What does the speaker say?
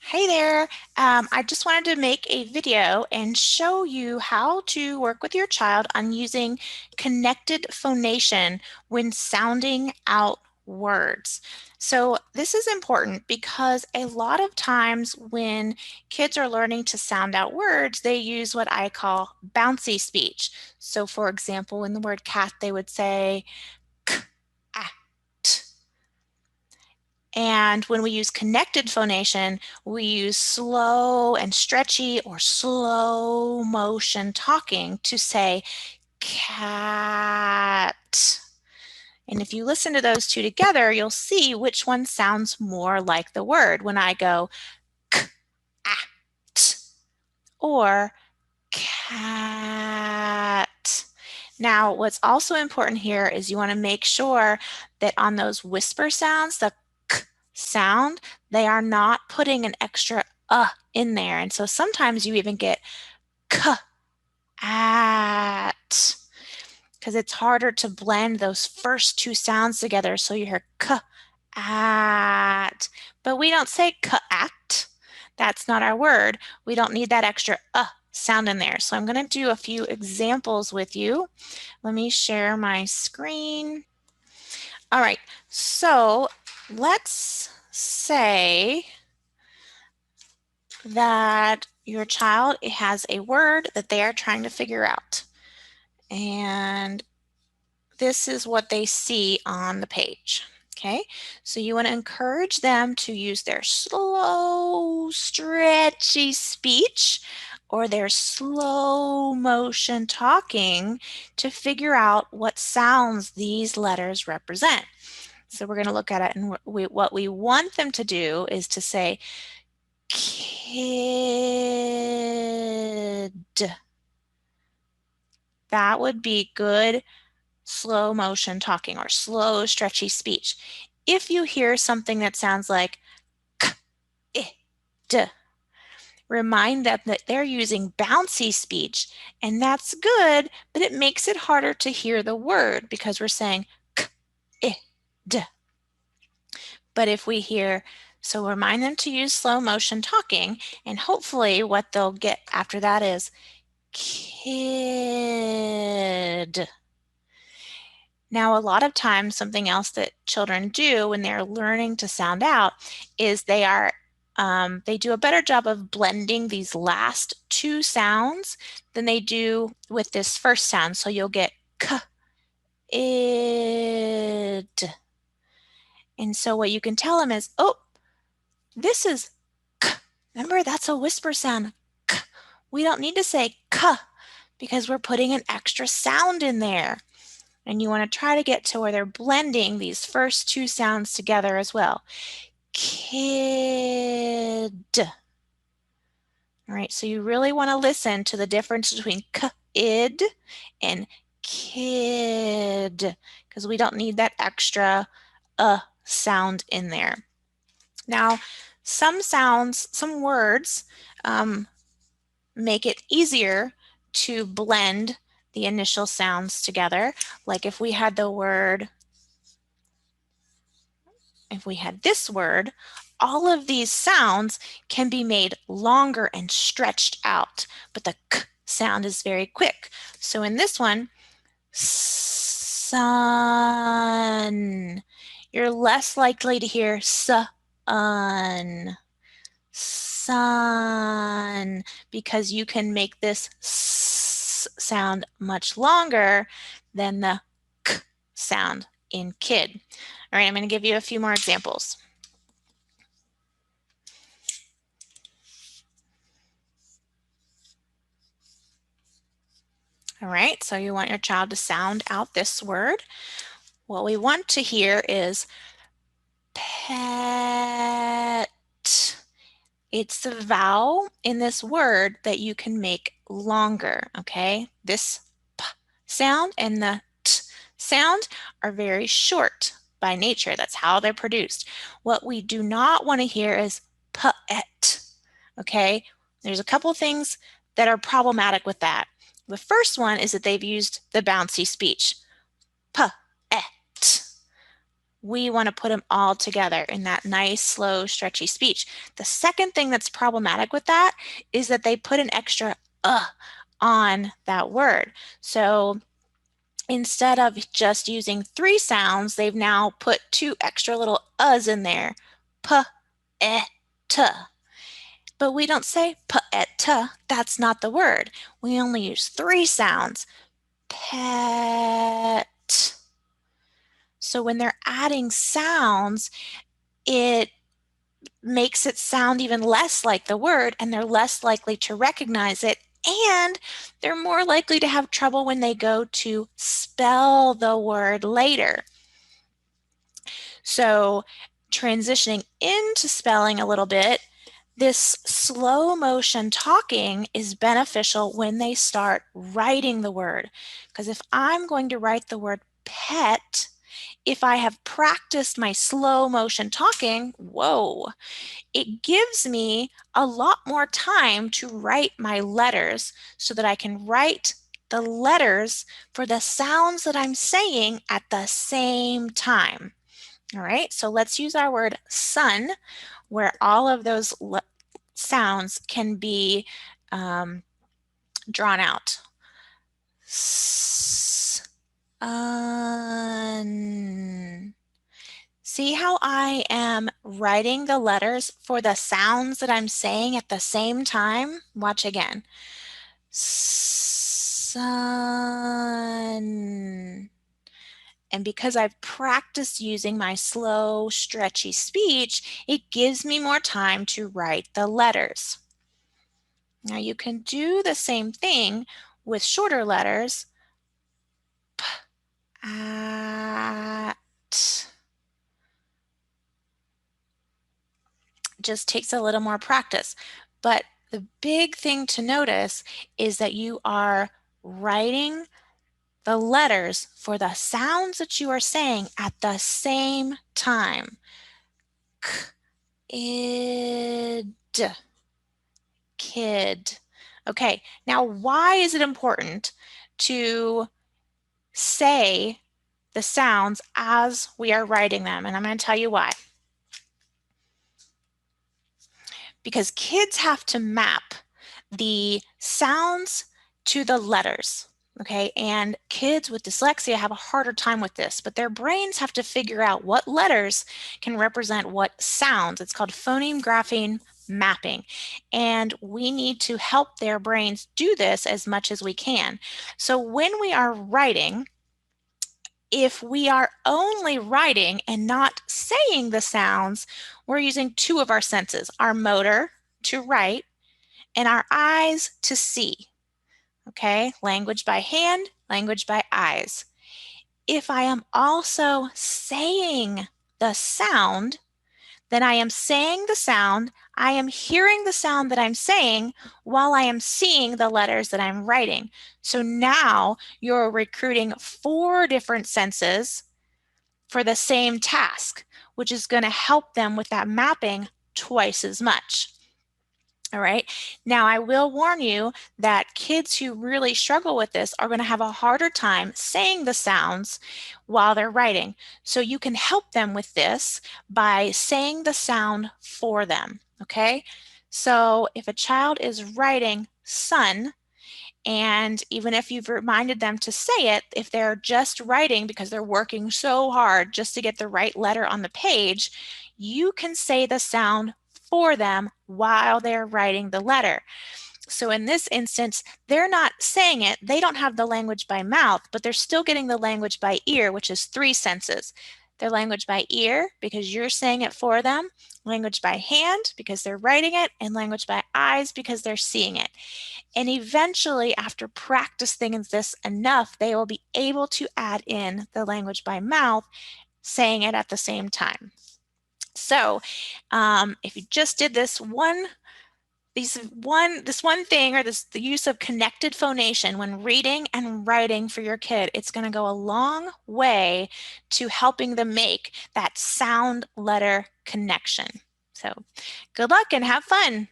Hey there. I just wanted to make a video and show you how to work with your child on using connected phonation when sounding out words. So this is important because a lot of times when kids are learning to sound out words, they use what I call bouncy speech. So for example, in the word cat, they would say k, ah, t. And when we use connected phonation, we use slow and stretchy or slow motion talking to say cat. And if you listen to those two together, you'll see which one sounds more like the word when I go cat or cat. Now, what's also important here is you want to make sure that on those whisper sounds, the k sound, they are not putting an extra in there. And so sometimes you even get k at because it's harder to blend those first two sounds together. So you hear k at, but we don't say k at. That's not our word. We don't need that extra sound in there. So I'm going to do a few examples with you. Let me share my screen. All right, so let's say that your child has a word that they are trying to figure out. And this is what they see on the page. Okay, so you want to encourage them to use their slow, stretchy speech or their slow motion talking to figure out what sounds these letters represent. So we're going to look at it, and what we want them to do is to say kid. That would be good slow motion talking or slow stretchy speech. If you hear something that sounds like k, I, d, remind them that they're using bouncy speech, and that's good, but it makes it harder to hear the word because we're saying k, I, d. But if we hear, so remind them to use slow motion talking, and hopefully what they'll get after that is kid. Now, a lot of times, something else that children do when they're learning to sound out is they do a better job of blending these last two sounds than they do with this first sound. So you'll get k, id. And so what you can tell them is, oh, this is k. Remember, that's a whisper sound. K. We don't need to say k because we're putting an extra sound in there. And you want to try to get to where they're blending these first two sounds together as well. Kid. All right, so you really want to listen to the difference between k-id and kid because we don't need that extra sound in there. Now, some sounds, some words make it easier to blend the initial sounds together. Like if we had this word, all of these sounds can be made longer and stretched out, but the k sound is very quick. So in this one, sun, you're less likely to hear sun, sun, because you can make this s sound much longer than the k sound in kid. All right, I'm going to give you a few more examples. All right, so you want your child to sound out this word. What we want to hear is pet. It's the vowel in this word that you can make longer, okay? This p sound and the t sound are very short by nature. That's how they're produced. What we do not want to hear is pet, okay? There's a couple things that are problematic with that. The first one is that they've used the bouncy speech, pet. we want to put them all together in that nice, slow, stretchy speech. The second thing that's problematic with that is that they put an extra on that word. So instead of just using 3 sounds, they've now put 2 extra little uhs in there. P, e, t. But we don't say p, e, t. That's not the word. We only use 3 sounds. Pet. So when they're adding sounds, it makes it sound even less like the word, and they're less likely to recognize it, and they're more likely to have trouble when they go to spell the word later. So transitioning into spelling a little bit, this slow motion talking is beneficial when they start writing the word. Because if I'm going to write the word pet, if I have practiced my slow motion talking, whoa, it gives me a lot more time to write my letters so that I can write the letters for the sounds that I'm saying at the same time. All right, so let's use our word sun, where all of those sounds can be drawn out. Sun. See how I am writing the letters for the sounds that I'm saying at the same time? Watch again. Sun. And because I've practiced using my slow, stretchy speech, it gives me more time to write the letters. Now you can do the same thing with shorter letters. P, at. Just takes a little more practice. But the big thing to notice is that you are writing the letters for the sounds that you are saying at the same time. K, id, kid. Okay, now why is it important to say the sounds as we are writing them? And I'm going to tell you why. Because kids have to map the sounds to the letters. Okay, and kids with dyslexia have a harder time with this, but their brains have to figure out what letters can represent what sounds. It's called phoneme grapheme mapping, and we need to help their brains do this as much as we can. So when we are writing, if we are only writing and not saying the sounds, we're using 2 of our senses, our motor to write and our eyes to see. Okay, language by hand, language by eyes. If I am also saying the sound, then I am saying the sound, I am hearing the sound that I'm saying while I am seeing the letters that I'm writing. So now you're recruiting 4 different senses for the same task, which is going to help them with that mapping twice as much. All right. Now, I will warn you that kids who really struggle with this are going to have a harder time saying the sounds while they're writing. So you can help them with this by saying the sound for them. Okay. So if a child is writing sun, and even if you've reminded them to say it, if they're just writing because they're working so hard just to get the right letter on the page, you can say the sound for them while they're writing the letter. So in this instance, they're not saying it, they don't have the language by mouth, but they're still getting the language by ear, which is 3 senses. Their language by ear, because you're saying it for them, language by hand, because they're writing it, and language by eyes, because they're seeing it. And eventually, after practicing this enough, they will be able to add in the language by mouth, saying it at the same time. So if you just did this one thing, or the use of connected phonation when reading and writing for your kid, it's going to go a long way to helping them make that sound letter connection. So good luck and have fun.